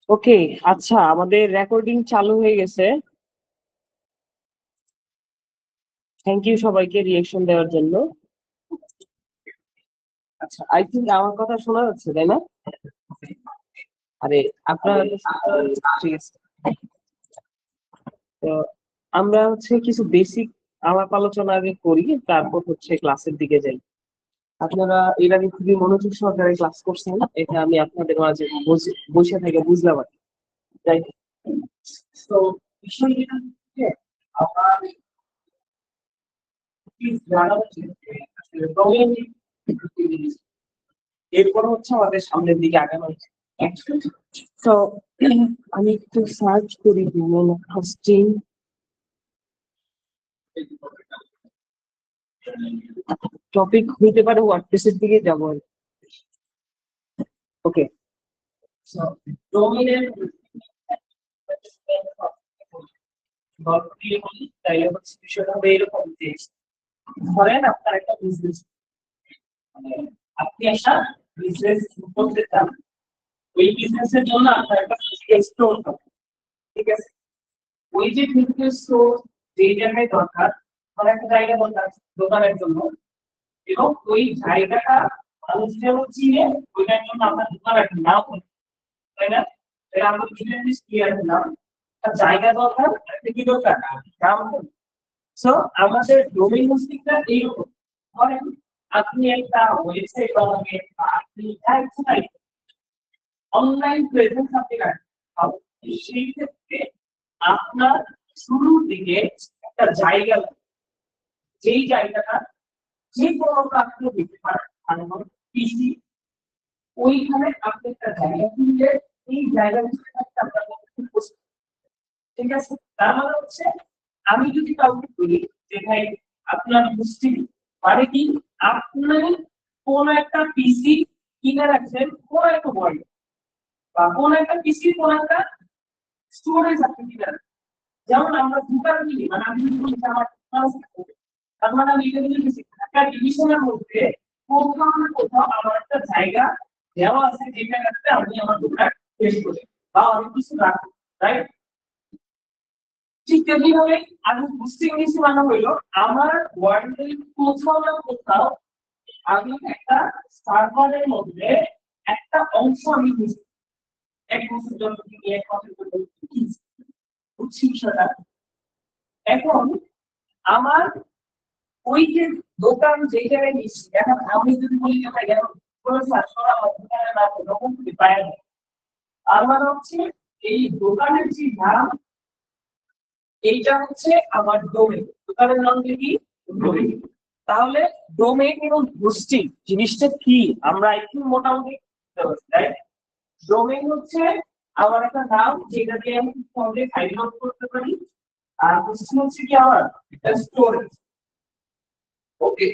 ওকে, আচ্ছা আমাদের রেকর্ডিং চালু হয়ে গেছে। থ্যাংক ইউ সবাইকে রিয়েকশন দেওয়ার জন্য। আচ্ছা, আই থিঙ্ক আমার কথা শোনা যাচ্ছে, তাই না? আরে আপনার ঠিক আছে। তো আমরা কিছু বেসিক আলাপ আলোচনা আগে করি, তারপর ক্লাসের দিকে যাই। আপনারা এর আগে খুবই মনোযোগ সহকারে ক্লাস করছেন, এটা আমি আপনাদের মাঝে বসে থেকে বুঝলাম আর কি। তাই তো বিষয় যেটা হচ্ছে, আমার কি জানা হচ্ছে যে আসলে এরপর আমাদের সামনের দিকে আগানো উচিত। তো আমি একটু সার্চ করি হোস্টিং। টপিক হইতে পারে ওয়ার্ডপ্রেসের দিকে যাব। ওকে, ডোমিনেন্ট তাইলে বিষয়টা হবে এরকম যে ধরেন আপনার একটা বিজনেস, মানে আপনি একটা বিজনেস করতে চান, ওই বিজনেসের জন্য আপনার একটা ফিজিক্যাল স্টোর দরকার। ঠিক আছে, ওই যে ফিজিক্যাল স্টোর যে জায়গায় দরকার, মানে একটা জায়গা দরকার দোকানের জন্য, এবং ওই জায়গাটা মানুষ যেন চিনে, ওইটার জন্য আপনার দোকান একটা নাম, তাই না? এটা আমরা বিজনেস ক্লিয়ার হলাম। একটা জায়গা দরকার, একটা কি দরকার, নাম। সো আমাদের ডোমেইন হোস্টিংটা এইরকম। ধরেন আপনি একটা ওয়েবসাইট বানাবেন, আপনি অনলাইন প্রেজেন্স আপনি রাখেন, সেই ক্ষেত্রে আপনার শুরুর দিকে একটা জায়গা, যেই জায়গাটা যে কোনো কাজকে দিতে পারেন, মানে পিসি, ওইখানে আপনি একটা জায়গা কিনলে এই জায়গা আপনার ঠিক আছে। তার মানে আমি যদি কাউকে বলি যে ভাই আপনার মুসলিম, মানে কি আপনি কোন একটা পিসি কিনে রাখছেন, কোন একটা বই বা কোন একটা পিসি, কোন একটা স্টোরেজ আপনি কিনে রাখছেন। যেমন আমরা দোকান কিনি, মানে আমি যদি বলি যে আমার তার মানে আমি এটা বলি একটা ডিভিশনের মধ্যে কোথাও না কোথাও আমার একটা জায়গা দেওয়া আছে, যে জায়গাটাতে আমি আমার দোকান শেষ করি বা অনেক কিছু রাখি, রাইট? ঠিক তেমনিভাবে আমি বুঝতে গেছি, মানে হইলো আমার ওয়ার্ল্ডের কোথাও না কোথাও আমি একটা সার্ভারের মধ্যে একটা অংশ আমি বুঝি, এক বছর জন্য কিনি, এক মাসের জন্য বুঝছি বিষয়টা। এখন আমার ওই যে দোকান যে জায়গায় নিচ্ছি, এখন আমি যদি বলি যে ভাই এখন দোকানের নাম রকম পায় না, তার মানে এই দোকানের যে নাম, এইটা আমার ডোমেইন। দোকানের নাম কি? ডোমেইন। তাহলে ডোমেইন এবং হোস্টিং জিনিসটা কি আমরা একটু মোটামুটি ডোমেইন আমার একটা নাম, যেটা দিয়ে আমি ফোনে ফাইল আউট করতে পারি, আর হোস্টিং কি আমার একটা স্টোরেজ। ওকে,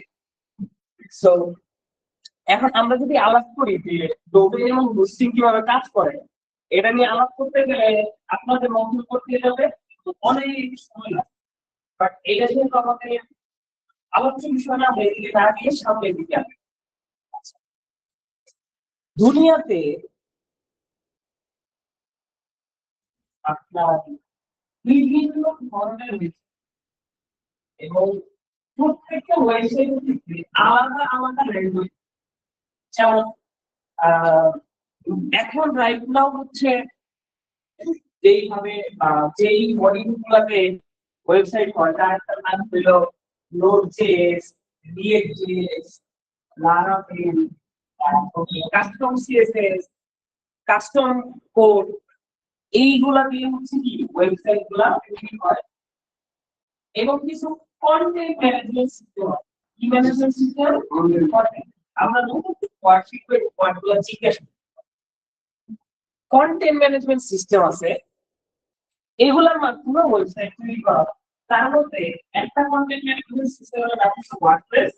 সো এখন আমরা যদি আলাপ করি যে ডোমেইন এবং হোস্টিং কিভাবে কাজ করে, এটা নিয়ে আলাপ করতে গেলে আপনাদের মন্তব্য করতে যাবে অনেক সময় লাগে। বাট এটা যেহেতু আমাদের আলোচ্য বিষয় না, এদিকে না গিয়ে সামনের দিকে আসবে। দুনিয়াতে আপনার বিভিন্ন ধরনের এবং প্রত্যেকটা ওয়েবসাইটের ক্ষেত্রে আলাদা আলাদা ল্যাঙ্গুয়েজ। যেমন এখন রাইট নাও যেইভাবে যেই মডিউল গুলাতে ওয়েবসাইট হয়, তার একটা নাম হলো Node JS, React JS, Laravel, custom CSS, custom code, এইগুলা দিয়ে কি ওয়েবসাইট গুলা তৈরি হয়। এবং কিছু কন্টেন্ট ম্যানেজমেন্ট সিস্টেম হয়। কি ম্যানেজমেন্ট সিস্টেম? আমরা নতুন ওয়ার্ডগুলো জিজ্ঞেস করি, কন্টেন্ট ম্যানেজমেন্ট সিস্টেম আছে, এগুলোর মাধ্যমে ওয়েবসাইট তৈরি করা। তার মধ্যে একটা কন্টেন্ট ম্যানেজমেন্ট সিস্টেমের নাম হচ্ছে ওয়ার্ডপ্রেস,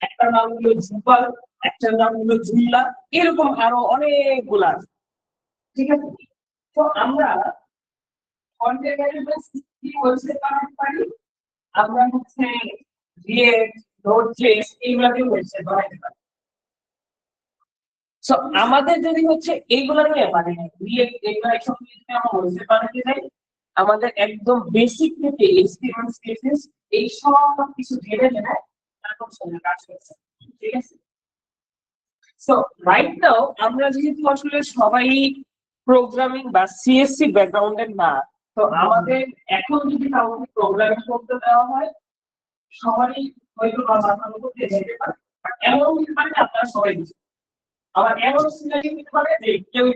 একটা নাম হলো ড্রুপাল, একটা নাম হলো জুমলা, এরকম আরো অনেকগুলা। ঠিক আছে, তো আমরা কন্টেন্ট ম্যানেজমেন্ট সিস্টেম ওয়েবসাইট বানাতে পারি। আমরা রিয়েক্ট, নোড.জেএস এইগুলা দিয়ে ওয়েবসাইট বানাতে পারি। সো আমাদের যদি হচ্ছে এইগুলো নিয়ে মানে রিয়েক্ট এগুলো একসব যদি আমরা বলতে বানাতে যাই, আমাদের একদম বেসিক থেকে এক্সপেরিমেন্ট কেসেস এই সব কিছু জেনে জেনে তারপর সঙ্গে কাজ করছে, ঠিক আছে। সো রাইট নাও আমরা যেহেতু আসলে সবাই প্রোগ্রামিং বা সিএসসি ব্যাকগ্রাউন্ডের না, তো আমাদের এখন যদি কাউকে প্রোগ্রামিং করতে দেওয়া হয় সবারই হয়তো বা মাথার উপর দিয়ে যেতে পারে, এমন হতে পারে আপনারা সবাই বুঝতে, আবার এমন সিনারিও হতে পারে যে কেউ,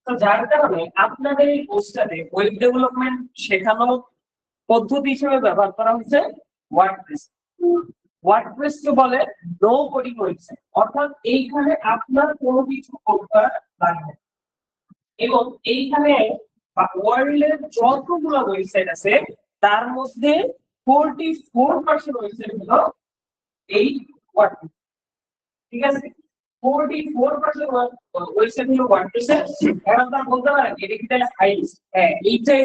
তো যার কারণে আপনাদের এই কোর্সটাতে ওয়েব ডেভেলপমেন্ট শেখানোর পদ্ধতি হিসেবে ব্যবহার করা হচ্ছে ওয়ার্ডপ্রেস। ওয়ার্ডপ্রেসকে বলে নো কোডিং ওয়েবসাইট, অর্থাৎ এইখানে আপনার কোনো কিছু করতে লাগে না। এবং এইখানে ওয়ার্ল্ডের যতগুলো ওয়েবসাইট আছে তার মধ্যে 44% ওয়েবসাইট হলো এই ওয়ার্ডপ্রেস, ঠিক আছে। 44% ওয়েবসাইট হলো ওয়ার্ডপ্রেসের। এখন আপনারা বলতে পারেন এটা কি তাহলে হাইস্ট? হ্যাঁ, এইটাই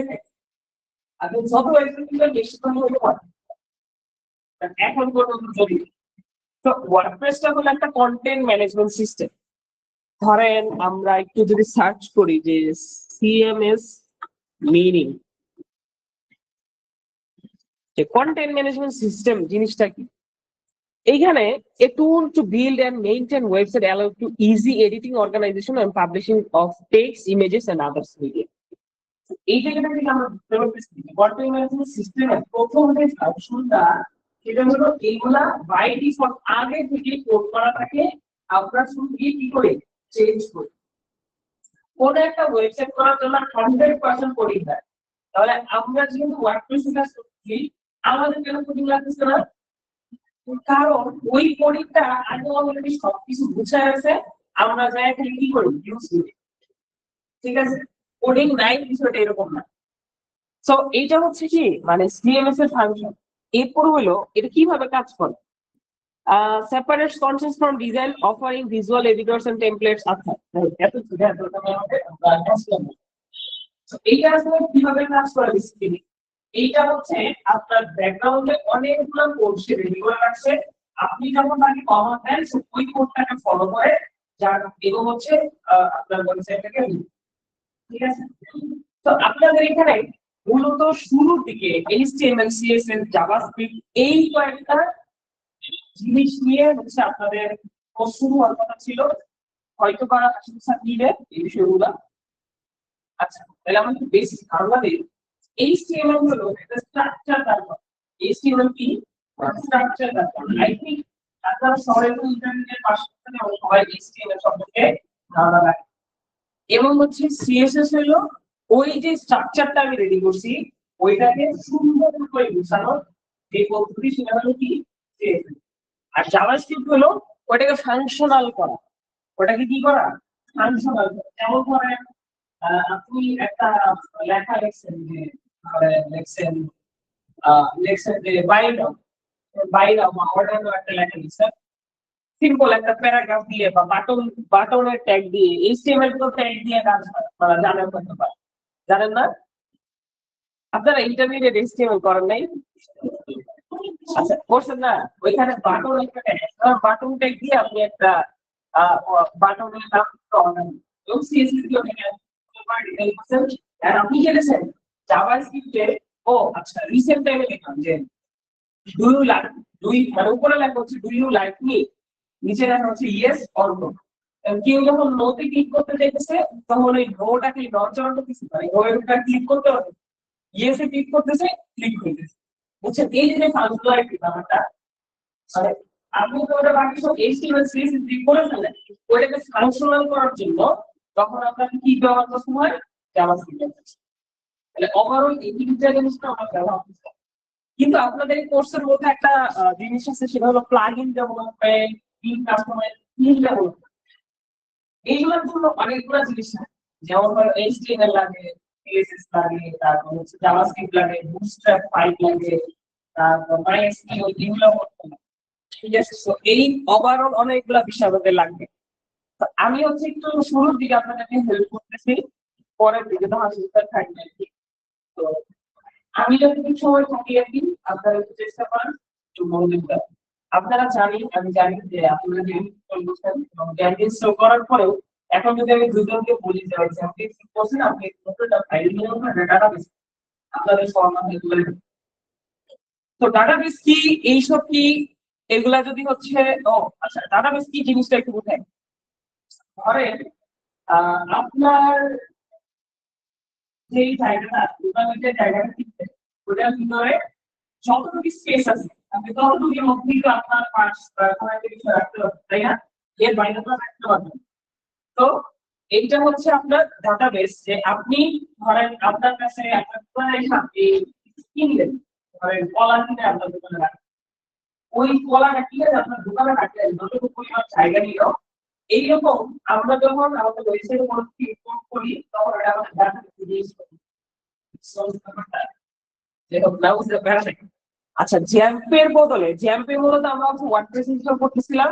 আপনি যত ওয়েবসাইট গুলো বেশি হলো ওয়ার্ডপ্রেস এখন পর্যন্ত যদি। তো ওয়ার্ডপ্রেসটা হলো একটা কন্টেন্ট ম্যানেজমেন্ট সিস্টেম। ধরেন আমরা একটু যদি সার্চ করি যে সিএমএস মিনিং, যে কন্টেন্ট ম্যানেজমেন্ট সিস্টেম জিনিসটা কি, এইখানে a tool to build and maintain website allow to easy editing, organization and publishing of text, images and others media. এই জায়গাটা থেকে আমরা বুঝতে পারতেছি কন্টেন্ট ম্যানেজমেন্ট সিস্টেমের প্রথম যে ফাংশনটা সেটা হলো এইগুলা বাই ডিফল্ট আগে থেকে কোড করা থাকে, আমরা শুধু গিয়ে কি করি চেঞ্জ করি। কোন একটা ওয়েবসাইট করার জন্য 100% কোডিং হয়, তাহলে আমরা যেহেতু ওয়ার্ডপ্রেস কাজ করছি আমাদের কেন কোডিং লাগতেছে না? কারণ ওই কোডিংটা আগে অলরেডি সবকিছু বুঝায় আছে, আমরা যাই খালি কি করি ইউজ করি, ঠিক আছে। কোডিং নাই বিষয়টা এরকম না। সো এইটা হচ্ছে কি মানে সিএমএস এর ফাংশন। এরপর হলো এটা কিভাবে কাজ করে, separates concepts from design, offering visual editors and templates। আচ্ছা এত সুবিধা প্রথমে আমাদের কাজ করব। সো এইটা আসলে কিভাবে কাজ করে বেসিক্যালি এইটা হচ্ছে আপনার ব্যাকগ্রাউন্ডে অনেকগুলো কোড সে রেডি করে রাখছে, আপনি যখন তাকে কমান্ড দেন সে ওই কোডটাকে ফলো করে যার এবং হচ্ছে আপনার ওয়েবসাইটটাকে, ঠিক আছে। তো আপনাদের এখানে মূলত শুরুর দিকে HTML, CSS, জাভাস্ক্রিপ্ট এই কয়েকটা জিনিস নিয়ে হচ্ছে আপনাদের শুরু হওয়ার কথা ছিল, হয়তো বা শিক্ষা দিবে এই বিষয়গুলো। আচ্ছা তাহলে আমরা একটু বেসিক ধারণা দিই। HTML হলো একটা স্ট্রাকচার ডায়াগ্রাম। HTML কি স্ট্রাকচার ডায়াগ্রাম। আই থিংক আপনারা সবাই ইন্টারনেটের পাশাপাশি সবাই HTML সম্পর্কে ধারণা রাখেন। এবং হচ্ছে CSS হলো ওই যে স্ট্রাকচারটা আমি রেডি করছি ওইটাকে সুন্দর করে গুছানো যে পদ্ধতি সেটা হলো কি CSS। আর জাভাস্ক্রিপ্ট হলো ওটাকে ফাংশনাল করা, ওটাকে কি করা ফাংশনাল করা। যেমন ধরেন আপনি একটা লেখা লিখছেন যে লিখছেন লিখছেন যে বাইরে বাইরে অর্ডার একটা লেখা লিখছেন, সিম্পল একটা প্যারাগ্রাফ দিয়ে বা বাটনের ট্যাগ দিয়ে HTML তো ট্যাগ দিয়ে কাজ করা জানেন করতে পারে, জানেন না? আপনারা ইন্টারমিডিয়েট HTML করেন নাই? আচ্ছা করছেন না? ওইখানে বাটন একটা ট্যাগ, বাটন ট্যাগ দিয়ে আপনি একটা বাটনের নাম অর্ডার এবং CSS দিয়ে ওটাকে ডিজাইন করছেন। আর আপনি কি লিখেছেন জাভাস্ক্রিপ্টে, ও আচ্ছা রিসেন্ট টাইমে লিখলাম যে ডু ইউ লাইক, মানে উপরে লেখা হচ্ছে ডু ইউ লাইক মি, নিচে লেখা হচ্ছে ইয়েস অর নো। কেউ যখন নোতে ক্লিক করতে চাইতেছে তখন ওই নোটাকে নড়চড়ানো কিছু করে ওইটা ক্লিক করতে হবে, ইয়েসে ক্লিক করতেছে ক্লিক করতেছে, বুঝছেন? এই যে ফাংশনালিটি ব্যাপারটা মানে আপনি তো ওটা বাকি সব HTML CSS ক্লিক করে ফেলেন, ওইটাকে ফাংশনাল করার জন্য তখন আপনাকে কি ব্যবহার করতে হয় জাভাস্ক্রিপ্ট। তাহলে ওভারঅল এই তিনটা জিনিসটা আমরা ব্যবহার করতে। কিন্তু আপনাদের এই কোর্সের মধ্যে একটা জিনিস আছে সেটা হলো plugin development, theme customise, theme development. এইগুলোর জন্য অনেকগুলো জিনিস লাগে, যেমন ধরো HTML লাগে, CSS লাগে, তারপর হচ্ছে জাভাস্ক্রিপ্ট লাগে, বুটস্ট্র্যাপ 5 লাগে, তারপর MySQL এগুলো করতে লাগে, ঠিক আছে। তো এই ওভারঅল অনেকগুলো বিষয় আমাদের লাগবে। তো আমি হচ্ছে একটু শুরুর দিকে আপনাদেরকে হেল্প করতেছি, পরের দিকে তো হাসিটা থাকবে। তো আমি যতটুকু সময় থাকি আর কি আপনারা একটু চেষ্টা করেন একটু মনোযোগ দেওয়ার। আপনারা জানি, আমি জানি যে আপনারা যে জ্ঞান ইনস্টল করার পরেও এখন যদি আমি দুজনকে বলি যে এক্সাম্পল করছেন আপনি টোটালটা ফাইল নিয়ে ডাটাবেস আপনাদের সমাধান করে। তো ডাটাবেস কি, এইসব কি, এগুলা যদি হচ্ছে, ও আচ্ছা ডাটাবেস কি জিনিসটা একটু বোঝাই। ধরেন আপনার যেই জায়গাটা, দোকানের যে জায়গাটা কিনতে, ওটার ভিতরে যতটুকু স্পেস আছে আপনি ততটুকুর মধ্যেই তো আপনার পার্টস বা কোনো একটা কিছু রাখতে পারবেন, তাই না? এর বাইরে তো রাখতে পারবেন। তো এইটা হচ্ছে আপনার ডাটাবেস, যে আপনি ধরেন আপনার কাছে আপনার দোকানে সাথে কিনলেন, ধরেন কলা কিনে আপনার দোকানে রাখেন, ওই কলাটা কিনে আপনার দোকানে রাখলেন যতটুকু পরিমাণ জায়গা নিল। এইরকম আমরা যখন আমাদের ওয়েবসাইটে কোনো কিছু ইম্পোর্ট করি তখন এটা আমাদের ডাটাবেসে ইউজ করি। আচ্ছা, জ্যাম্পের বদলে, জ্যাম্পে মূলত আমরা ওয়ার্ডপ্রেস ইনস্টল করতেছিলাম।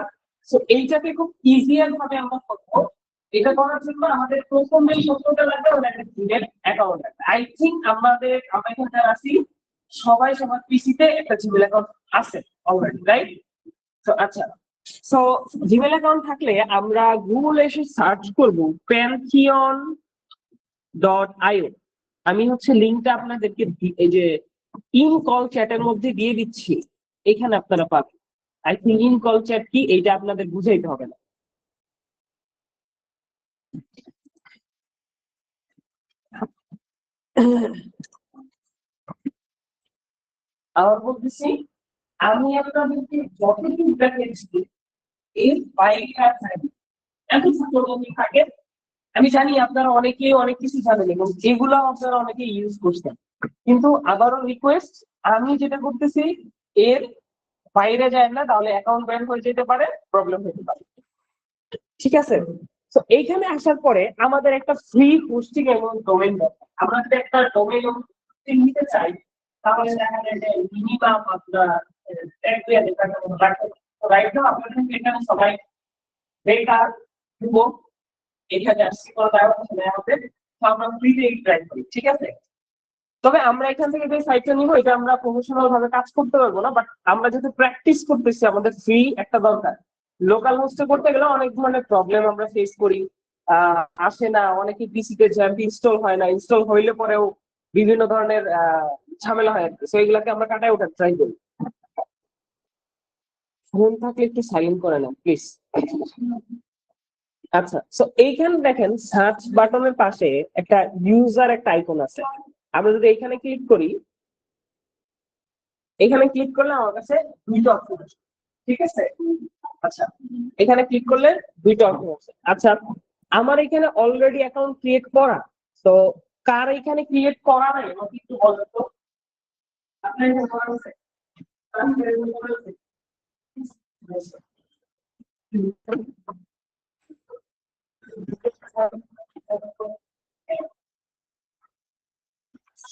সো এইটাকে খুব ইজিয়ার ভাবে আমরা করবো। এটা করার জন্য আমাদের প্রথমেই সত্যটা লাগবে ওটা একটা জিমেল অ্যাকাউন্ট। আই থিঙ্ক আমরা এখানে যারা আছি সবাই সবার পিসিতে একটা জিমেল অ্যাকাউন্ট আছে অলরেডি, রাইট? তো আচ্ছা, সো জিমেল অ্যাকাউন্ট থাকলে আমরা গুগলে এসে সার্চ করব pantheon.io। আমি হচ্ছে লিংকটা আপনাদেরকে এই যে ইন কল চ্যাটের মধ্যে দিয়ে দিচ্ছি, এখানে আপনারা পাবেন। I think in call chat কি এইটা আপনাদের বুঝাইতে হবে না। আবার বলতেছি, আমি আপনাদেরকে যতটুকু দেখিয়েছি এর বাইরে আর যাইনি। এত ছাত্রছাত্রী থাকে, আমি জানি আপনারা অনেকে অনেক কিছু জানেন এবং যেগুলো আপনারা অনেকে ইউজ করছেন, কিন্তু আবারও রিকোয়েস্ট, আমি যেটা করতেছি এর বাইরে যায় না, তাহলে অ্যাকাউন্ট ব্যান হয়ে যেতে পারে, প্রবলেম হতে পারে। ঠিক আছে? তো এইখানে আসার পরে আমাদের একটা ফ্রি হোস্টিং এবং ডোমেইন দরকার। আমরা যদি একটা ডোমেইন হোস্টিং নিতে চাই তাহলে দেখা যায় যে মিনিমাম আপনার 1-2 টাকার মতো লাগবে। তো রাইট নাও আপনাদের এখানে সবাই বেকার যুবক এখানে আসছি কোনো ব্যবস্থা নেই আমাদের, তো আমরা ফ্রিতে ট্রাই করি, ঠিক আছে? তবে আমরা এখান থেকে যে সাইটটা নিব এটা আমরা প্রফেশনাল ভাবে কাজ করতে পারবো না, বাট আমরা যেহেতু প্র্যাকটিস করতেছি আমাদের ফ্রি একটা দরকার। লোকাল হোস্টে করতে গেলে অনেক ধরনের প্রবলেম আমরা ফেস করি, আসে না, অনেকে পিসিতে জ্যাম্প ইনস্টল হয় না, ইনস্টল হইলে পরেও বিভিন্ন ধরনের ঝামেলা হয় আর কি। সো এগুলাকে আমরা কাটায় ওঠার ট্রাই করি। ফোন থাকলে একটু সাইলেন্ট করে না প্লিজ। আচ্ছা, সো এইখানে দেখেন সার্চ বাটনের পাশে একটা ইউজার একটা আইকন আছে। আমরা যদি এখানে ক্লিক করি, এখানে ক্লিক করলে আমার কাছে দুইটা অপশন আছে, ঠিক আছে? আচ্ছা, এখানে ক্লিক করলে দুইটা অপশন আছে। আচ্ছা, আমার এখানে অলরেডি অ্যাকাউন্ট ক্রিয়েট করা, তো কার এখানে ক্রিয়েট করা নাই আমাকে একটু বলেন তো। আপনার এখানে করা আছে? আপনার এখানে করা আছে?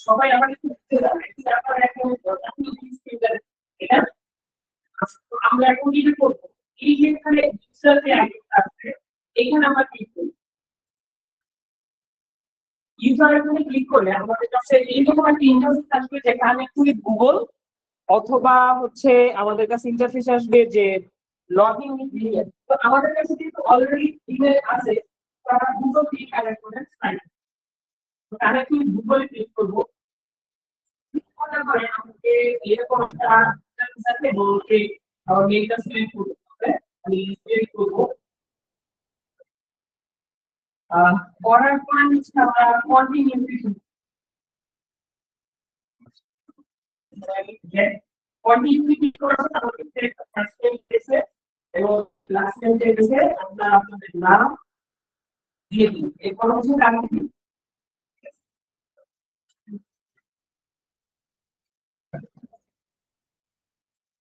সবাই আমাকে খুঁজতে যাবে, আপনার এখন এটা আমরা এখন কি করবো, এই যে এখানে ইউজার যে আইকনটা আছে এখানে আমরা ক্লিক করি। ইউজার আইকনে ক্লিক করলে আমাদের কাছে এইরকম একটা ইন্টারফেস আসবে যেখানে ক্লিক গুগল, অথবা হচ্ছে আমাদের কাছে ইন্টারফেস আসবে যে লগইন উইথ জিমেইল। তো আমাদের কাছে কিন্তু অলরেডি জিমেইল আছে, তো আমরা গুগল দিয়ে কানেক্ট করে সাইন আপ। তো কানেক্ট উইথ গুগলে ক্লিক করব। ক্লিক করার পরে আমাকে এরকম একটা ইন্টারফেস আসবে, বলতে আমার মেইলটা সিলেক্ট করতে হবে। আমি সিলেক্ট করব, করার পরে হচ্ছে আমরা কন্টিনিউ কন্টিনিউটি করার পর আমাদের একটা ফার্স্ট নেম দিয়েছে এবং লাস্ট নেম দিয়েছে, আমরা আপনাদের নাম দিয়ে দিই, এরপর হচ্ছে কান্ট্রি।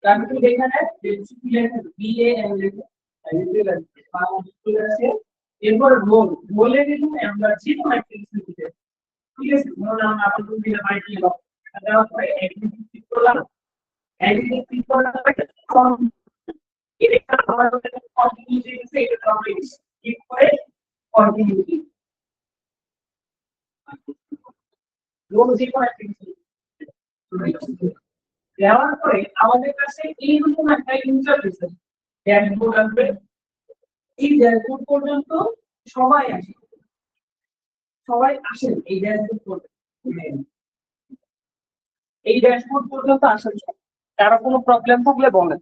কান্ট্রি এখানে বিএএন লিখে আছে, এরপর রোল, রোলের এখানে আমরা যে কোনো একটা কিছু দিতে, ঠিক আছে? ধরুন আমরা আপনাদের দিলে মাইটি লক, দেওয়ার পরে অ্যাক্টিভিটি ক্লিক করলাম, অ্যাক্টিভিটি ক্লিক করার পরে এটা আমাদের কন্টিনিউটি দিতে, এটা আমরা ক্লিক করে কন্টিনিউটি রোল যে কোনো একটা কিছু দেওয়ার পরে আমাদের কাছে এইরকম একটা ইন্টারফেস ড্যাশবোর্ড আসবে। এই ড্যাশবোর্ড পর্যন্ত সবাই আসে, সবাই আসেন এই ড্যাশবোর্ড পর্যন্ত। এই ড্যাশবোর্ড পর্যন্ত আসেন, কারো কোনো প্রবলেম থাকলে বলেন।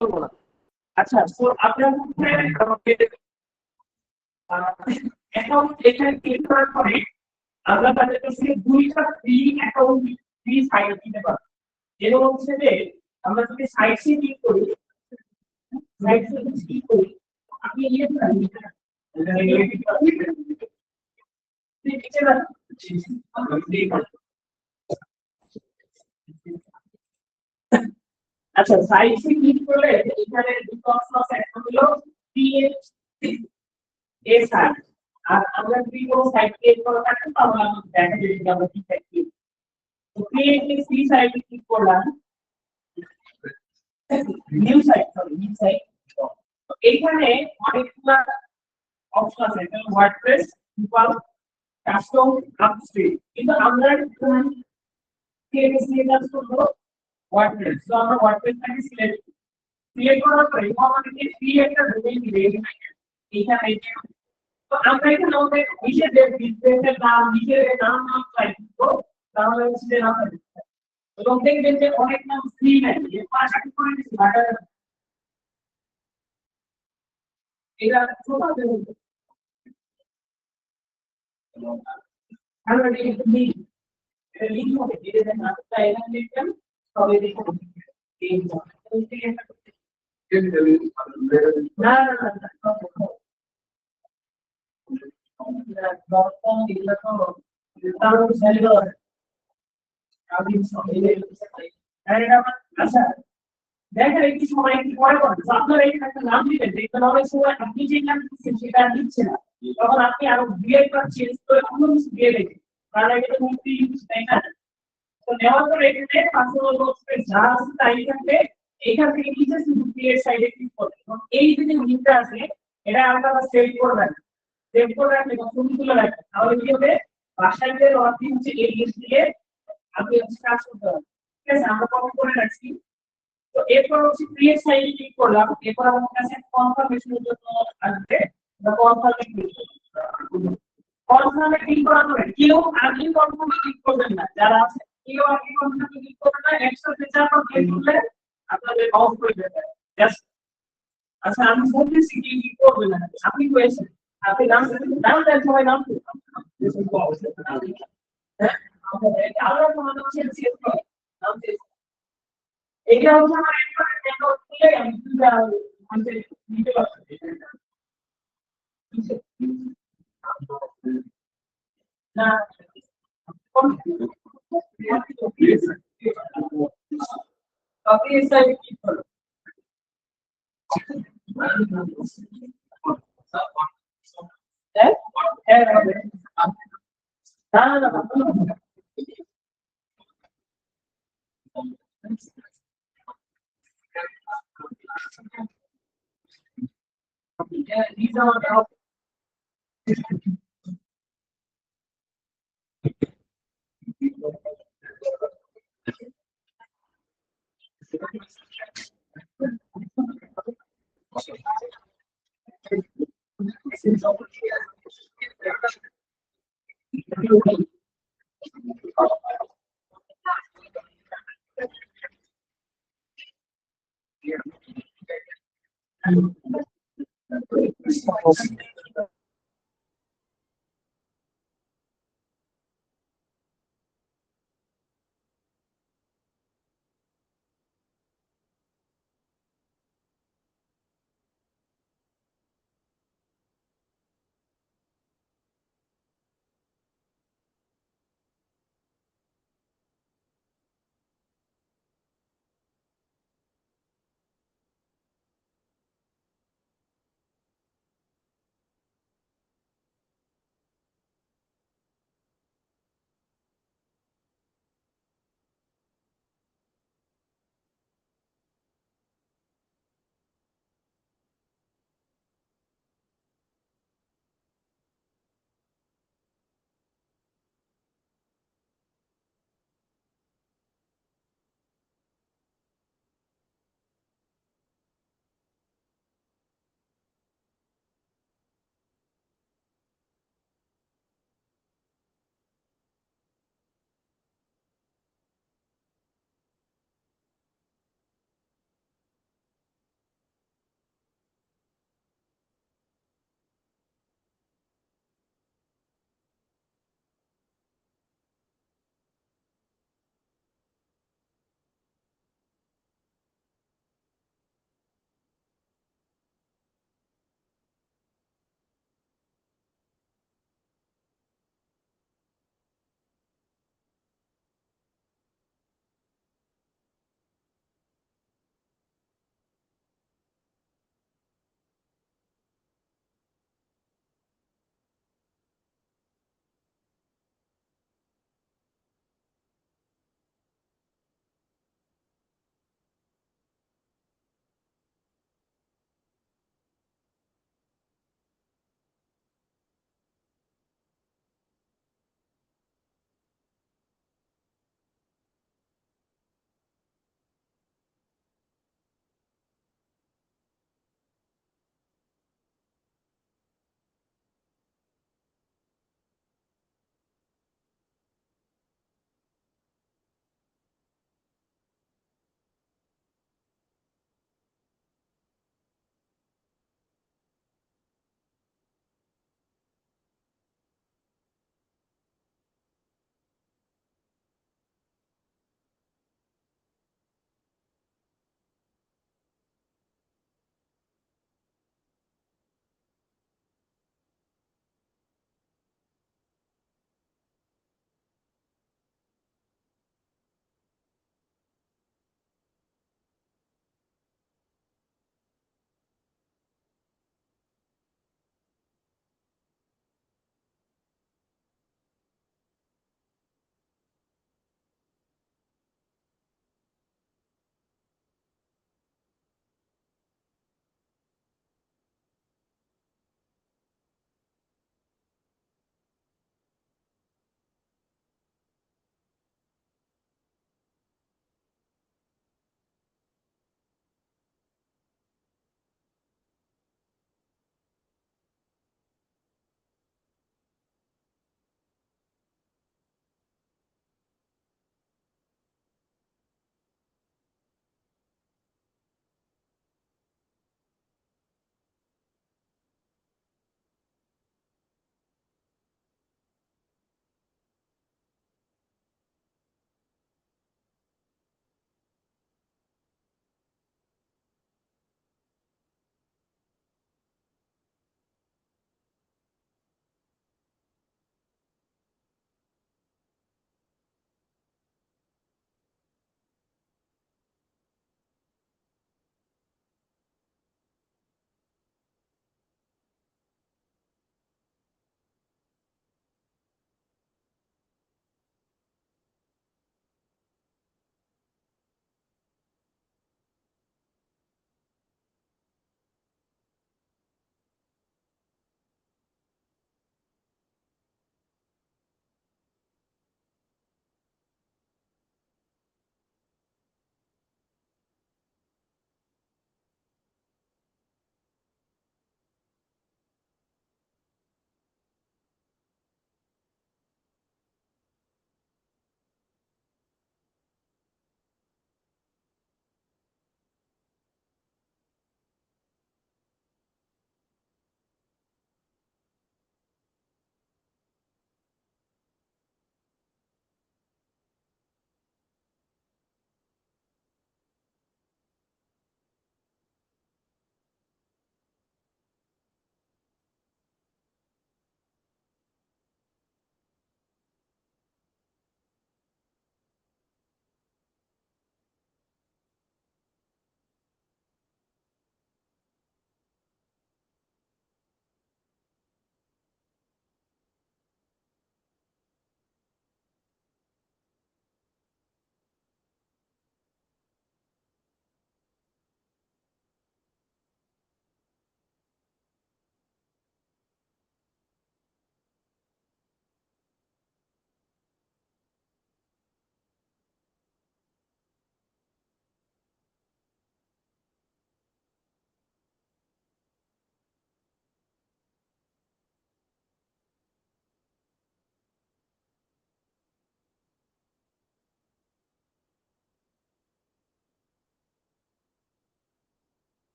করবো না। আচ্ছা, তো আপনার মধ্যে আমাকে অ্যাকাউন্ট এখানে ক্লিক করার পরে আমরা তাদের কাছে দুইটা ফ্রি অ্যাকাউন্ট ফ্রি সাইট দিতে পারবো। যেমন হচ্ছে যে আমরা যদি সাইটে ক্লিক করি, সাইটে ক্লিক করি, আপনি ইয়ে আচ্ছা, সাইটে ক্লিক করলে এখানে দুটো অপশন আছে, একটা হলো পিএইচ এসআর, আর আমরা যদি কোনো সাইট ক্রিয়েট করা থাকে তাহলে আমরা দেখা যাবে যে আমরা কি সাইট ক্রিয়েট, তো ক্রিয়েট ফ্রি সাইটে ক্লিক করলাম, new site, sorry new site. তো এইখানে অনেকগুলা অপশন আছে, যেমন ওয়ার্ডপ্রেস, ড্রুপাল, কাস্টম, আপস্ট্রিম, কিন্তু আমরা সিলেক্ট করব ওয়ার্ডপ্রেস। তো আমরা ওয়ার্ডপ্রেসটাকে সিলেক্ট করার পরে আমাদেরকে ফ্রি একটা ডোমেইন দিবে এইখানে। তো আমরা এখানে আমাদের নিজেদের বিজনেসের নাম, নিজেদের নাম চাই, তো তাহলে হচ্ছে নাম দিতে, এবং দেখবেন যে অনেক নাম ফ্রি নাই, এর পাশাপাশি করে দিচ্ছি ভাটা এটা ছোট আছে। আমরা এটা লিখ, এটা লিখ হবে, এটা নামটা এখানে লিখলাম, তবে দেখুন এই না না না না, দর্শন এগুলো তো তার সেলর আমি আচ্ছা, দেখেন একটু সময় একটু পরে পড়ে আপনারা এখানে একটা নাম দিবেন, দেখবেন অনেক সময় আপনি যে নাম দিচ্ছেন সেটা দিচ্ছে না, তখন আপনি আরো দুই একবার চেঞ্জ করে অন্য কিছু দিয়ে দেবেন, কারণ এটা মূর্তি ইউজ, তাই না? তো নেওয়ার পরে এখানে পার্সোনাল বক্সে যা আছে তাই থাকবে, এখান থেকে নিচে শুধু ক্রিয়েট সাইডে ক্লিক করবেন এবং এই যে লিঙ্কটা আছে এটা আপনারা সেভ করবেন, সেভ করে রাখলে বা ছবি তুলে রাখবেন, তাহলে কি হবে বাসায় যে লগইন হচ্ছে এই লিঙ্ক দিয়ে আপনি হচ্ছে কাজ করতে পারবেন। ঠিক আছে, আমরা কপি করে রাখছি। তো এরপর হচ্ছে ক্রিয়েট সাইটে ক্লিক করলাম, এরপর আমার কাছে কনফার্মেশনের জন্য আসবে, বা কনফার্মে ক্লিক করব। কনফার্মে ক্লিক করার পরে কেউ আগে কনফার্মে ক্লিক করবেন না, যারা আছে কেউ আগে কনফার্মে ক্লিক করবেন না, একসাথে চারবার ক্লিক করলে আপনাদের অফ করে দেবে। জাস্ট আচ্ছা, আমি বলতেছি কি কি করবেন না, আপনি করেছেন, আপনি নাম নাম দেন, সবাই নাম দেন। হ্যাঁ, এটা আলাদা কোনো নাম ছিল, নাম দেন। এটা হচ্ছে আমার একবার অ্যাকাউন্ট খুলে আমি দুটা মানে নিতে পারছি না, আপনি এই সাইডে ক্লিক করুন। হ্যাঁ হ্যাঁ হবে। না না না না। Yeah, these are our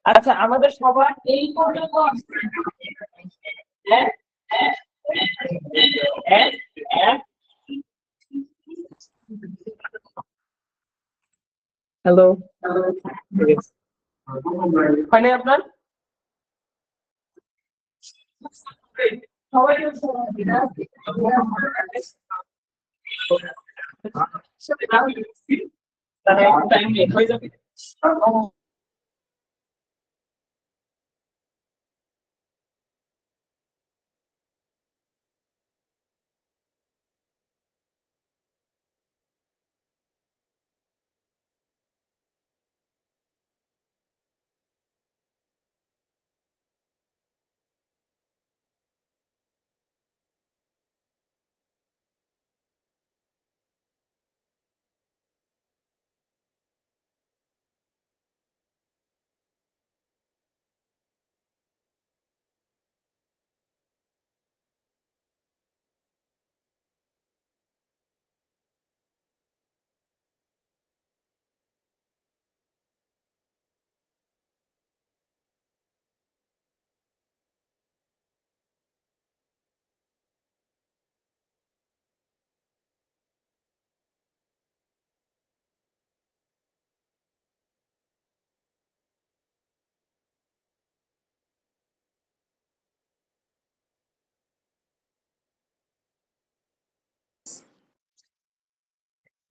আচ্ছা আমাদের সবার এই পর্যন্ত হ্যাঁ হ্যাঁ হ্যাঁ হ্যালো মানে আপনার সবাই টাইম হয়ে যাবে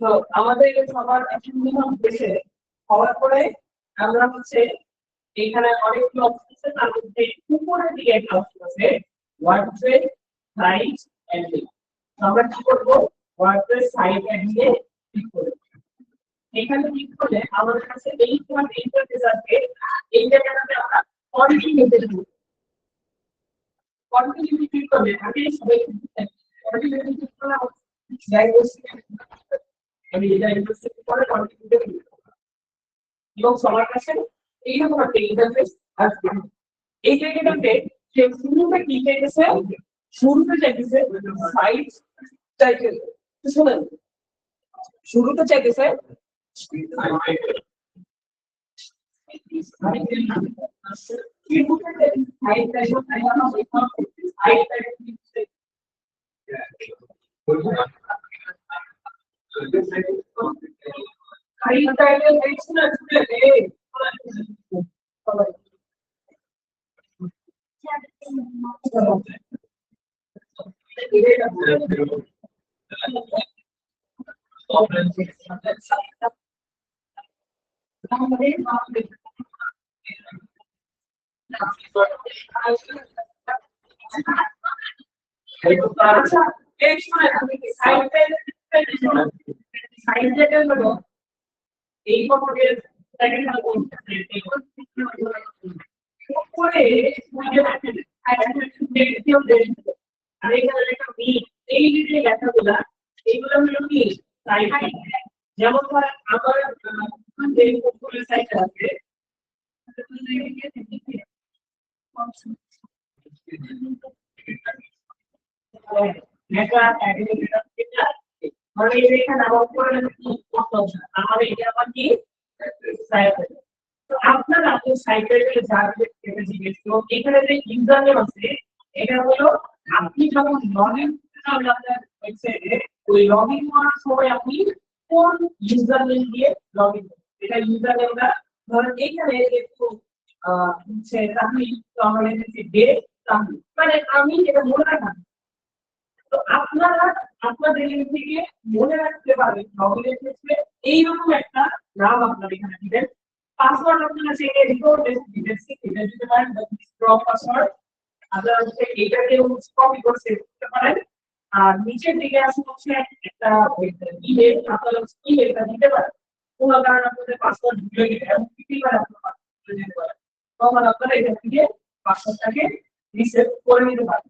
তো আমাদের সবার মিনিমাম বেশি হওয়ার পরে আমরা হচ্ছে এখানে অনেকগুলো অপশন আছে তার মধ্যে উপরের দিকে একটা অপশন আছে ওয়ার্ডপ্রেস সাইট এন্ড লিংক আমরা কি করব ওয়ার্ডপ্রেস সাইট এন্ড লিংকে ক্লিক করব এখানে ক্লিক করলে আমাদের কাছে এই ফন্ট ইন্টারফেস আছে এই জায়গাটাতে আমরা কন্টিনিউ করব কন্টিনিউ ক্লিক করলে আগে সবাই কন্টিনিউ ক্লিক করলে যাই বলছি আমি এটা ইন্টারফেস করে কন্টিনিউ করব এবং সবার কাছে এইরকম একটা ইন্টারফেস আসবে এই জায়গাটাতে সে শুরুতে কি চাইতেছে শুরুতে চাইতেছে সাইট টাইটেল শুনেন শুরুতে চাইতেছে এই পকেটের সেকেন্ড করে আর এখানে একটা মিট এই যে লেখাগুলা এইগুলো হলো কি সাইট যেমন ধরেন আমার যে কোম্পানির সাইট আছে মেটা অ্যাগ্রিগেটর যেটা মানে এখানে আমার পরে কি আমার এটা আবার কি সাইট তো আপনারা আপনার সাইটের যাবে এটা জিজ্ঞেস করুন এখানে যে ইউজার নেম আছে এটা হলো আপনি যখন লগইন করবেন আপনার ওয়েবসাইটে ওই লগইন করার সময় আপনি কোন ইউজার নেম দিয়ে লগইন করবেন এটা ইউজার নেমটা ধরেন এখানে একটু হচ্ছে আপনি তো আমরা লিখেছি ডে মানে আমি এটা মনে রাখা তো আপনারা আপনাদের থেকে মনে রাখতে পারবেন লগইনের ক্ষেত্রে এইরকম একটা নাম আপনারা এখানে দিবেন পাসওয়ার্ড আপনারা সেটা রিকোয়ার্ড দিবেন সেটা দিতে পারেন স্ট্রং পাসওয়ার্ড আপনারা হচ্ছে এটাকে কপি করে সেভ করতে পারেন আর নিচের দিকে আছে হচ্ছে একটা ইমেল আপনারা ইমেলটা দিতে পারেন কোন কারণে আপনাদের পাসওয়ার্ড ভুলে গেলে এবং কিভাবে আপনারা পাসওয়ার্ড ভুলে যেতে পারেন তখন আপনারা এখান থেকে পাসওয়ার্ডটাকে রিসেট করে নিতে পারেন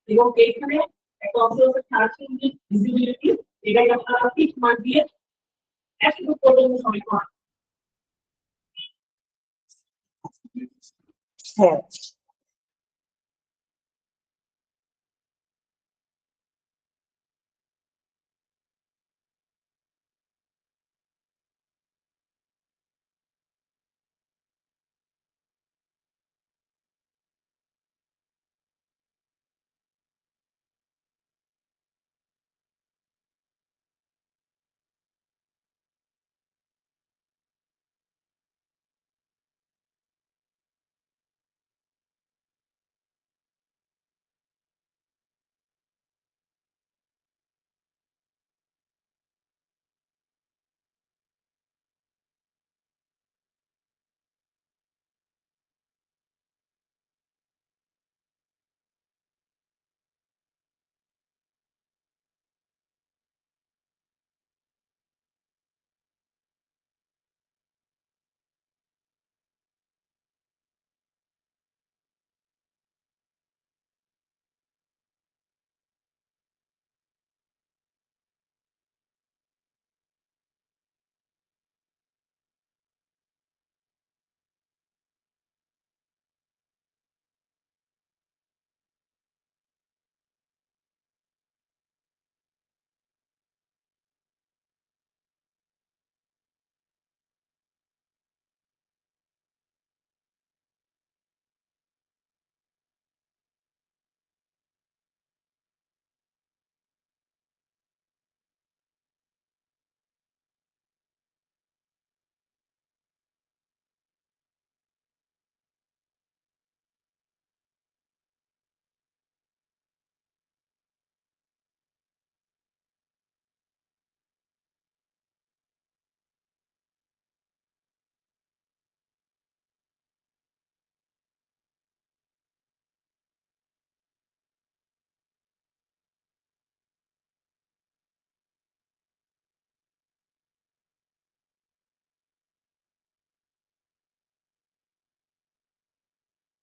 এবং এইখানে একটা অপশন আছে সার্চ ইঞ্জিন ভিজিবিলিটি এটাকে আপনারা টিক মার্ক দিয়ে একটু পর্যন্ত সময় পান হ্যাঁ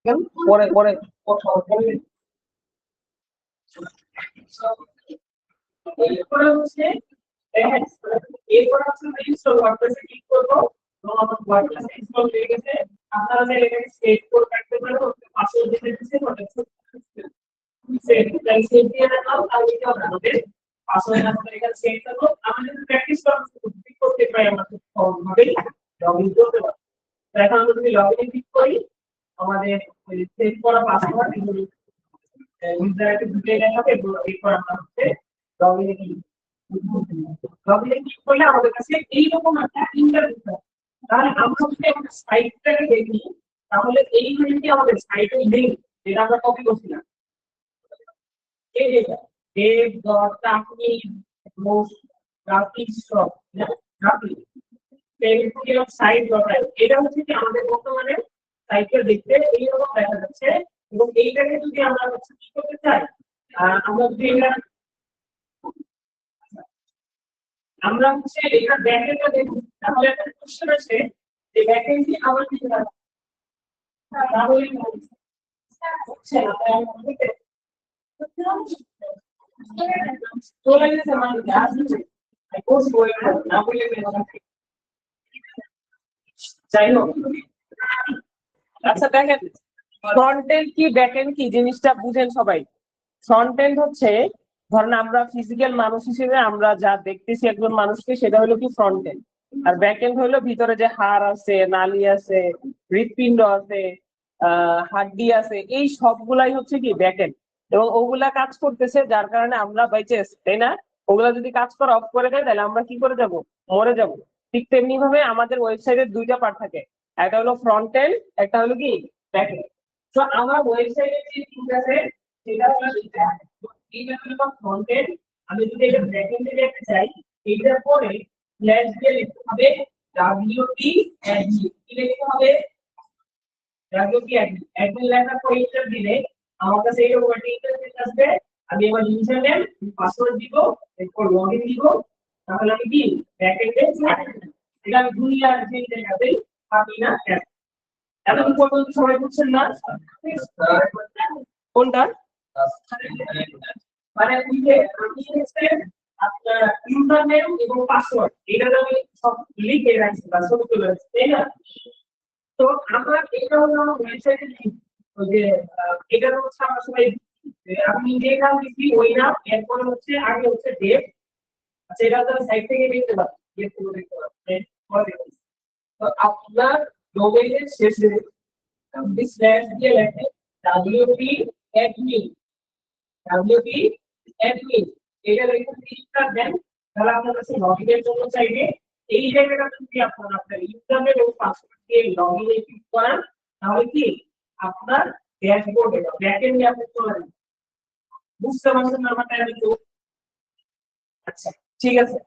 পরে পরে পরে এরপরে হচ্ছে দেখেন এরপরে হচ্ছে ইনস্টল ওয়ার্ডপ্রেসে ক্লিক করবো এবং আমার ওয়ার্ডপ্রেস ইনস্টল হয়ে গেছে আপনারা যে এখানে সেভ করে রাখতে পারো পাসওয়ার্ড দিতে দিতে ওটা সেভ তাই সেভ দিয়ে রাখলাম আর এটা আমাদের পাসওয়ার্ড আমাদের এখানে সেভ করব আমাদের প্র্যাকটিস করতে পারি আমরা খুব সহজভাবে লগইন করতে পারি এখন আমরা যদি লগইন ক্লিক করি আমাদের সেভ করা পাসওয়ার্ড ইউজারকে ঢুকে দেখাবে এরপর আমরা হচ্ছে লগইনে ক্লিক লগইনে ক্লিক করলে আমাদের কাছে এইরকম একটা ইন্টারফেস আসবে তাহলে আমরা যদি আমাদের সাইটটাকে দেখি তাহলে এই কি আমাদের সাইটের লিংক যেটা আমরা কপি করছিলাম এই যেটা dev.technique/graphics graphic ফেসবুকের সাইট ডট এটা হচ্ছে কি আমাদের বর্তমানে সাইটটা দেখতে এইরকম দেখা যাচ্ছে এবং এইটাকে যদি আমরা হচ্ছে কি করতে চাই আমরা যদি আমরা হচ্ছে এটা ব্যাকএন্ডটা দেখব তাহলে একটা কোশ্চেন আছে যে ব্যাকএন্ড কি আমার কি তাহলে হচ্ছে না তাই আমি বলতে চলে গেছে মানে আসছে কোর্স বই না বলে যাই হোক আচ্ছা দেখেন ফ্রন্ট এন্ড কি ব্যাক এন্ড কি জিনিসটা বুঝেন সবাই ফ্রন্ট এন্ড হচ্ছে ধরেন আমরা ফিজিক্যাল মানুষ হিসেবে আমরা যা দেখতেছি একজন মানুষকে সেটা হলো কি ফ্রন্ট এন্ড আর ব্যাক এন্ড হলো ভিতরে যে হাড় আছে নালী আছে হৃৎপিণ্ড আছে হাড্ডি আছে এই সবগুলাই হচ্ছে কি ব্যাক এন্ড এবং ওগুলা কাজ করতেছে যার কারণে আমরা বাইচে আছি তাই না ওগুলা যদি কাজ করা অফ করে দেয় তাহলে আমরা কি করে যাব মরে যাব ঠিক তেমনি ভাবে আমাদের ওয়েবসাইটের দুইটা পার্ট থাকে একটা হলো ফ্রন্ট এন্ড একটা হলো কি ব্যাক এন্ড তো আমার ওয়েবসাইটে যে লিংক আছে সেটা হলো এইটা হলো ফ্রন্ট এন্ড আমি যদি এটা ব্যাক এন্ডে যেতে চাই এইটার পরে স্ল্যাশ দিয়ে লিখতে হবে wp admin কি লিখতে হবে wp admin admin লেখার পরে এন্টার দিলে আমার কাছে এরকম একটা ইন্টারফেস আসবে আমি আমার ইউজার নেম পাসওয়ার্ড দিব এরপর লগইন দিব তাহলে আমি কি ব্যাক এন্ডে এটা আমি দুনিয়ার যে জায়গাতেই পাবি না এখন পর্যন্ত সবাই বুঝছেন না কোনটা মানে ওই যে আমি হচ্ছে আপনার ইউজার নেম এবং পাসওয়ার্ড এটা আমি সব লিখে রাখছি বা ছবি তুলে রাখছি তাই না তো আমার এটা হলো আমার ওয়েবসাইটের লিংক ওই যে এটা হচ্ছে আমরা সবাই আমি যে নাম দিচ্ছি ওই নাম এরপরে হচ্ছে আগে হচ্ছে ডেট আচ্ছা এটা তো সাইট থেকে দেখতে পাচ্ছি দেখতে পাচ্ছি তো আপনার ডোমেইনের শেষে আপনি স্ল্যাশ দিয়ে লেখেন wp admin wp admin এটা লিখে রেজিস্টার দেন তাহলে আপনার কাছে লগইনের জন্য চাইবে এই জায়গাটা যদি আপনারা আপনার ইউজারনেম এবং পাসওয়ার্ড দিয়ে লগইনে ক্লিক করেন তাহলে কি আপনার ড্যাশবোর্ডে ব্যাকএন্ডে আপনি চলে যাবেন বুঝতে পারছেন ব্যাপারটা আমি তো আচ্ছা ঠিক আছে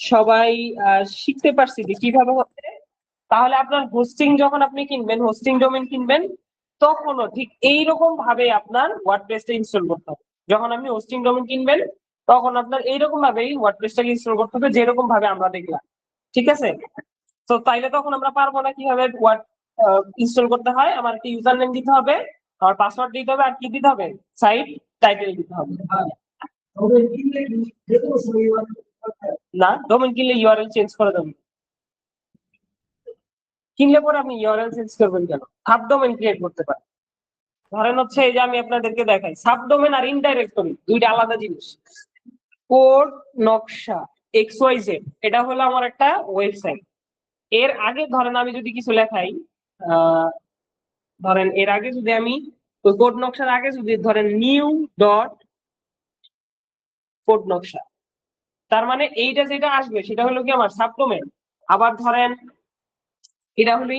সবাই শিখতে পারছি যে কিভাবে হচ্ছে। তাহলে আপনার হোস্টিং যখন আপনি কিনবেন, হোস্টিং ডোমেন কিনবেন, তখনও ঠিক এইরকম ভাবে আপনার ওয়ার্ডপ্রেসটা ইনস্টল করতে হবে। যখন আপনি হোস্টিং ডোমেন কিনবেন তখন আপনার এইরকম ভাবেই ওয়ার্ডপ্রেসটাকে ইনস্টল করতে হবে যেরকম ভাবে আমরা দেখলাম, ঠিক আছে? তো তাইলে তখন আমরা পারবো না কিভাবে ওয়ার্ড ইনস্টল করতে হয়। আমার একটা ইউজার নেম দিতে হবে, আমার পাসওয়ার্ড দিতে হবে, আর কি দিতে হবে, সাইট টাইটেল দিতে হবে। না, ডোমেন কিনলে ইউআরএল চেঞ্জ করে দেবেন। কিনলে পরে আপনি ইউআরএল চেঞ্জ করবেন কেন? সাবডোমেন ক্রিয়েট করতে পারেন। ধরেন হচ্ছে এই যে আমি আপনাদেরকে দেখাই, সাবডোমেন আর ইনডাইরেক্টরি দুইটা আলাদা জিনিস। কোড নকশা XYZ এটা হলো আমার একটা ওয়েবসাইট। এর আগে ধরেন আমি যদি কিছু লেখাই, ধরেন এর আগে যদি আমি কোড নকশার আগে যদি ধরেন নিউ ডট কোড নকশা, তার মানে এইটা যেটা আসবে সেটা হলো কি আমার সাবডোমেন। আবার ধরেন এটা হলো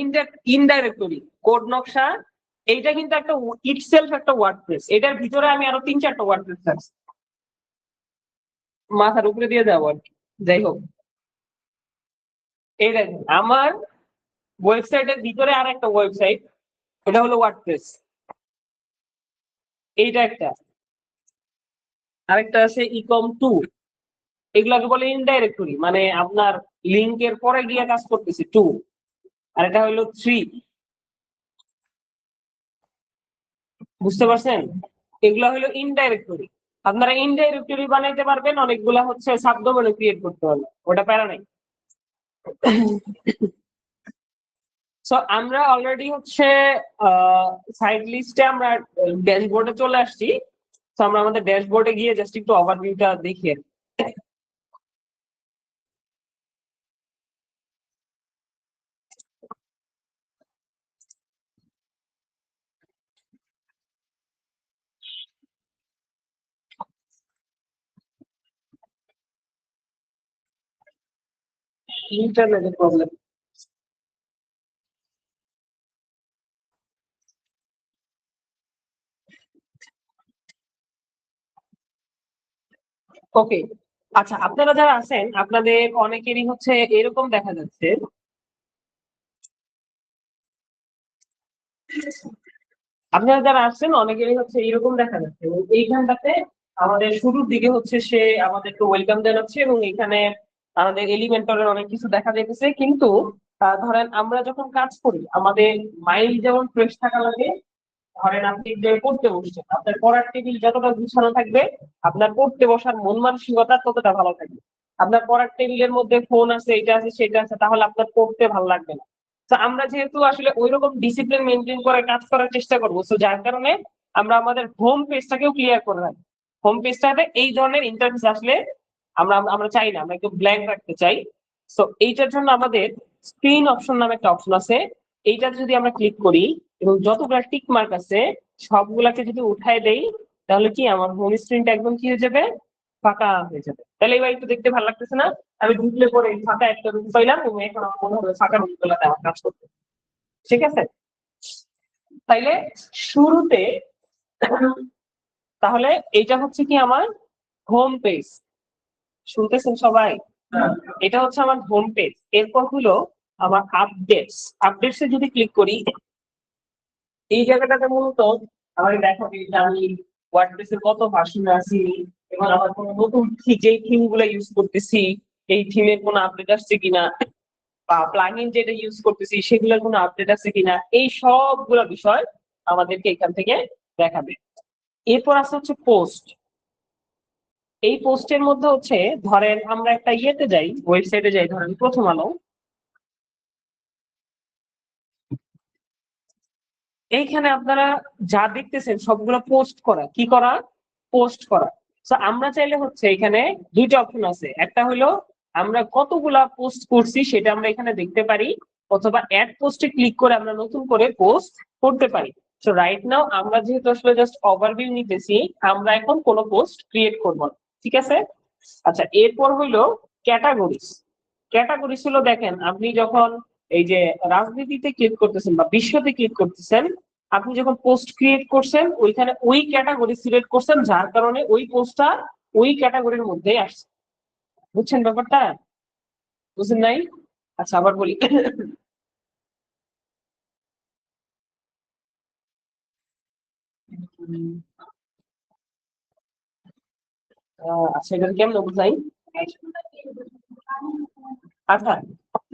ইনডাইরেক্টরি কোড নকশা, এইটা কিন্তু একটা ইটসেলফ একটা ওয়ার্ডপ্রেস। এটার ভিতরে আমি আরো 3-4টা ওয়ার্ডপ্রেস আছে, মাথার উপরে দিয়ে যাবো আর কি। যাই হোক, এই দেখেন আমার ওয়েবসাইটের ভিতরে আর একটা ওয়েবসাইট, এটা হলো ওয়ার্ডপ্রেস। এইটা একটা, আরেকটা আছে ইকম 2, এগুলাকে বলে ইনডাইরেক্টরি, মানে আপনার লিঙ্কের পরে গিয়ে কাজ করতেছে 2। আর এটা হলো 3, বুঝতে পারছেন? এগুলা হলো ইনডাইরেক্টরি। আপনারা ইনডাইরেক্টরি বানাইতে পারবেন, অনেকগুলা হচ্ছে সাবডোমেন ক্রিয়েট করতে পারবেন, ওটা প্যারা নাই। সো আমরা অলরেডি হচ্ছে সাইড লিস্টে আমরা ড্যাশবোর্ডে চলে আসছি। তো আমরা আমাদের ড্যাশবোর্ডে গিয়ে জাস্ট একটু ওভারভিউটা দেখি আর কি। ইন্টারনেটের প্রবলেম। ওকে, আচ্ছা আপনারা যারা আছেন আপনাদের অনেকেরই হচ্ছে এরকম দেখা যাচ্ছে, আপনারা যারা আসছেন অনেকেরই হচ্ছে এইরকম দেখা যাচ্ছে, এবং এইখানটাতে আমাদের শুরুর দিকে হচ্ছে সে আমাদেরকে ওয়েলকাম জানাচ্ছে, এবং এখানে আমাদের এলিমেন্টরের অনেক কিছু দেখা যাইতেছে। কিন্তু ধরেন আমরা যখন কাজ করি আমাদের মাইন্ড যেমন ফ্রেশ থাকা লাগে। ধরেন আপনি যে পড়তে বসছেন, আপনার পড়ার টেবিল যতটা গুছানো থাকবে আপনার পড়তে বসার মন মানসিকতা ততটা ভালো থাকবে। আপনার পড়ার টেবিলের মধ্যে ফোন আছে, এটা আছে সেটা আছে, তাহলে আপনার পড়তে ভালো লাগবে না। তো আমরা যেহেতু আসলে ওইরকম ডিসিপ্লিন মেনটেন করে কাজ করার চেষ্টা করবো, তো যার কারণে আমরা আমাদের হোম পেজটাকেও ক্লিয়ার করে রাখি। হোম পেজটাতে এই ধরনের ইন্টারফেস আসলে আমরা আমরা চাই না, আমরা একটু ব্ল্যাঙ্ক রাখতে চাই। তো এইটার জন্য আমাদের স্ক্রিন অপশন নামে একটা অপশন আছে, এইটা যদি আমরা ক্লিক করি এবং যতগুলা টিক মার্ক আছে সবগুলাকে যদি উঠায় দেই, তাহলে কি আমার হোম স্ক্রিনটা একদম কি হয়ে যাবে, ফাঁকা হয়ে যাবে। তাহলে এবার একটু দেখতে ভালো লাগতেছে না? আমি ঢুকলে পরে ফাঁকা একটা রুম পাইলাম, এবং এখন আমার মনে হবে ফাঁকা রুম গুলাতে আমার কাজ করতে, ঠিক আছে? তাইলে শুরুতে তাহলে এটা হচ্ছে কি আমার হোম পেজ, শুনতেছেন সবাই? এটা হচ্ছে আমার হোম পেজ। এরপর হলো আমার আপডেটস। আপডেটস এ যদি ক্লিক করি, এই জায়গাটাতে মূলত আমাকে দেখাবে যে আমি ওয়ার্ডপ্রেস এর কত ভার্সনে আছি, এবং আমার কোনো নতুন যেই থিম গুলো ইউজ করতেছি এই থিমের কোনো আপডেট আসছে কিনা, বা প্লাগইন যেটা ইউজ করতেছি সেগুলোর কোনো আপডেট আছে কিনা, এই সবগুলো বিষয় আমাদেরকে এখান থেকে দেখাবে। এরপর আছে হচ্ছে পোস্ট। এই পোস্টের মধ্যে হচ্ছে ধরেন আমরা একটা ইয়েতে যাই, ওয়েবসাইটে যাই, ধরেন প্রথম আলো। এইখানে আপনারা যা দেখতেছেন সবগুলো পোস্ট করা, কি করা, পোস্ট করা। তো আমরা চাইলে হচ্ছে এখানে দুইটা অপশন আছে, একটা হলো আমরা কতগুলা পোস্ট করছি সেটা আমরা এখানে দেখতে পারি, অথবা অ্যাড পোস্টে ক্লিক করে আমরা নতুন করে পোস্ট করতে পারি। তো রাইট নাও আমরা যেহেতু আসলে জাস্ট ওভারভিউ নিতেছি, আমরা এখন কোনো পোস্ট ক্রিয়েট করব না, ঠিক আছে? আচ্ছা, এরপর হইলো ক্যাটাগরিজ। ক্যাটাগরিজ হলো দেখেন আপনি যখন এই যে রাজনীতিতে ক্লিক করতেছেন বা বিশ্বতে ক্লিক করতেছেন, আপনি যখন পোস্ট ক্রিয়েট করছেন ওইখানে ওই ক্যাটাগরি সিলেক্ট করছেন, যার কারণে ওই পোস্টটা ওই ক্যাটাগরির মধ্যেই আসছে। বুঝছেন ব্যাপারটা? বুঝলেন নাই? আচ্ছা আবার বলি। আচ্ছা এটা কেমন বুঝাই? আচ্ছা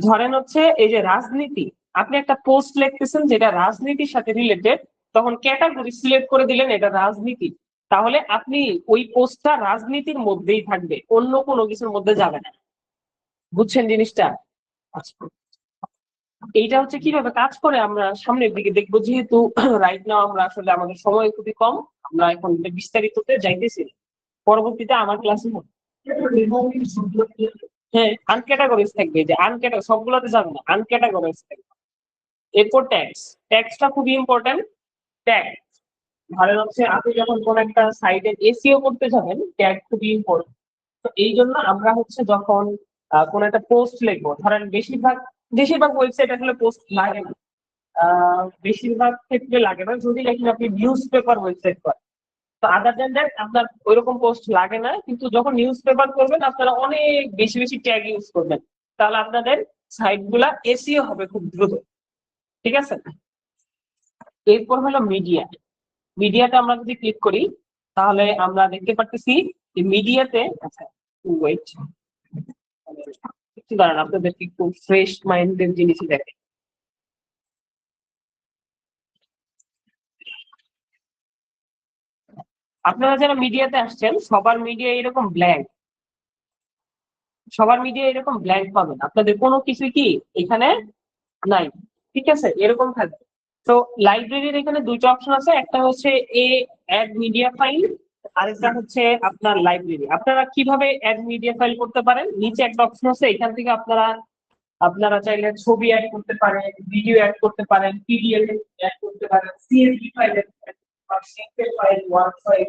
ধরেন হচ্ছে এই যে রাজনীতি, আপনি একটা পোস্ট লিখতেছেন যেটা রাজনীতির সাথে রিলেটেড, তখন ক্যাটাগরি সিলেক্ট করে দিলেন এটা রাজনীতি, তাহলে আপনি ওই পোস্টটা রাজনীতির মধ্যেই থাকবে, অন্য কোনো কিছুর মধ্যে যাবে না। বুঝছেন জিনিসটা? আচ্ছা এইটা হচ্ছে কিভাবে কাজ করে আমরা সামনের দিকে দেখবো, যেহেতু রাইট নাও আমরা আসলে আমাদের সময় খুবই কম, আমরা এখন বিস্তারিততে যাইতেছি না। পরবর্তীতে আমার ক্লাসে হ্যাঁ আনক্যাটাগরিজ থাকবে, যে আনক্যাটাগরি সবগুলোতে যাবে না, আনক্যাটাগরিজ থাকবে। এরপর ট্যাক্স, ট্যাক্সটা খুবই ইম্পর্টেন্ট। ট্যাক্স ধরেন হচ্ছে আপনি যখন কোন একটা সাইটে এসইও করতে যাবেন, ট্যাগ খুবই ইম্পর্টেন্ট। তো এই জন্য আমরা হচ্ছে যখন কোন একটা পোস্ট লিখবো, ধরেন বেশিরভাগ বেশিরভাগ ওয়েবসাইট আসলে পোস্ট লাগে না, বেশিরভাগ ক্ষেত্রে লাগে না, যদি দেখেন আপনি নিউজ পেপার ওয়েবসাইট করেন। তো আদার দেন দ্যাট আপনার ওইরকম পোস্ট লাগে না, কিন্তু যখন নিউজ পেপার করবেন আপনারা অনেক বেশি বেশি ট্যাগ ইউজ করবেন, তাহলে আপনাদের সাইট গুলা এসইও হবে খুব দ্রুত। ঠিক আছে? এরপর হলো মিডিয়া। মিডিয়াতে আমরা যদি ক্লিক করি তাহলে আমরা দেখতে পারতেছি যে মিডিয়াতে, আচ্ছা ওয়েট একটু দাঁড়ান, আপনাদেরকে একটু ফ্রেশ মাইন্ডের জিনিস দেখে। আপনারা যারা মিডিয়াতে আসছেন সবার মিডিয়া এরকম ব্ল্যাঙ্ক, সবার মিডিয়া এরকম ব্ল্যাঙ্ক পাবেন, আপনাদের কোনো কিছু কি এখানে নাই। ঠিক আছে, এরকম থাকবে। তো লাইব্রেরির এখানে দুইটা অপশন আছে, একটা হচ্ছে এ অ্যাড মিডিয়া ফাইল, আরেকটা হচ্ছে আপনার লাইব্রেরি। আপনারা কিভাবে অ্যাড মিডিয়া ফাইল করতে পারেন, নিচে একটা অপশন আছে, এখান থেকে আপনারা আপনারা চাইলে ছবি অ্যাড করতে পারেন, ভিডিও অ্যাড করতে পারেন, পিডিএফ অ্যাড করতে পারেন, CSV file single file, word file,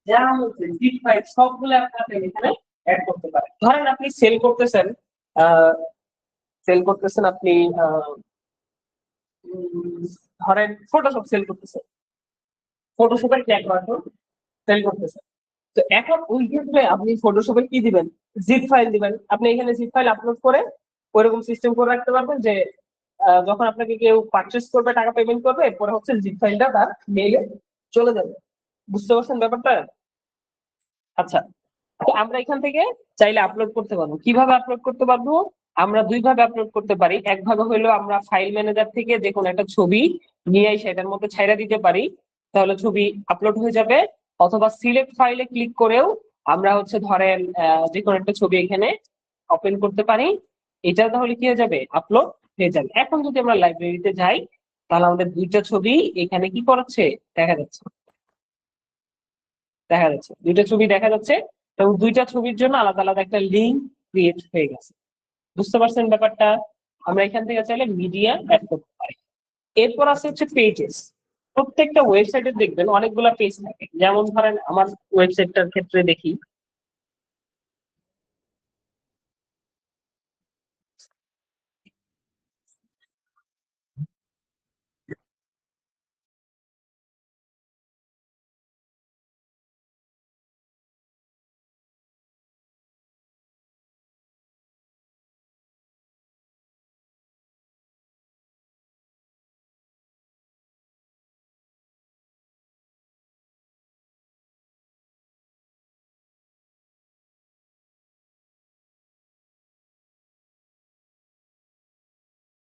যা হচ্ছে জিপ ফাইল, সবগুলো আপনারা এখানে অ্যাড করতে পারেন। ধরেন আপনি সেল করতেছেন, আহ সেল করতেছেন আপনি ধরেন ফটোশপ সেল করতেছেন, ফটোশপের ট্যাগ বাটন সেল করতেছেন। তো এখন ওই ক্ষেত্রে আপনি ফটোশপে কি দিবেন, জিপ ফাইল দিবেন। আপনি এখানে জিপ ফাইল আপলোড করে ওইরকম সিস্টেম করে রাখতে পারবেন যে যখন আপনাকে কেউ পারচেস করবে, টাকা পেমেন্ট করবে, পরে হচ্ছে জিপ ফাইলটা তার মেইলে চলে যাবে। বুঝতে পারছেন ব্যাপারটা? আচ্ছা তো আমরা এখান থেকে চাইলে আপলোড করতে পারবো। কিভাবে আপলোড করতে পারবো? আমরা দুই ভাবে আপলোড করতে পারি। এক ভাবে হলো আমরা ফাইল ম্যানেজার থেকে যে কোনো একটা ছবি নিয়ে সেটার মধ্যে ছাইড়া দিতে পারি, তাহলে ছবি আপলোড হয়ে যাবে। অথবা সিলেক্ট ফাইলে ক্লিক করেও আমরা হচ্ছে ধরেন যে কোনো একটা ছবি এখানে ওপেন করতে পারি, এটা তাহলে কি হয়ে যাবে, আপলোড হয়ে যাবে। এখন যদি আমরা লাইব্রেরিতে যাই তাহলে আমাদের দুইটা ছবি এখানে কি করাচ্ছে, দেখা যাচ্ছে, দেখা যাচ্ছে দুইটা ছবি দেখা যাচ্ছে, এবং দুইটা ছবির জন্য আলাদা আলাদা একটা লিঙ্ক ক্রিয়েট হয়ে গেছে। বুঝতে পারছেন ব্যাপারটা? আমরা এখান থেকে চাইলে মিডিয়া অ্যাড করতে পারি। এরপর আছে হচ্ছে পেজেস। প্রত্যেকটা ওয়েবসাইটে দেখবেন অনেকগুলা পেজ থাকে, যেমন ধরেন আমার ওয়েবসাইটটার ক্ষেত্রে দেখি,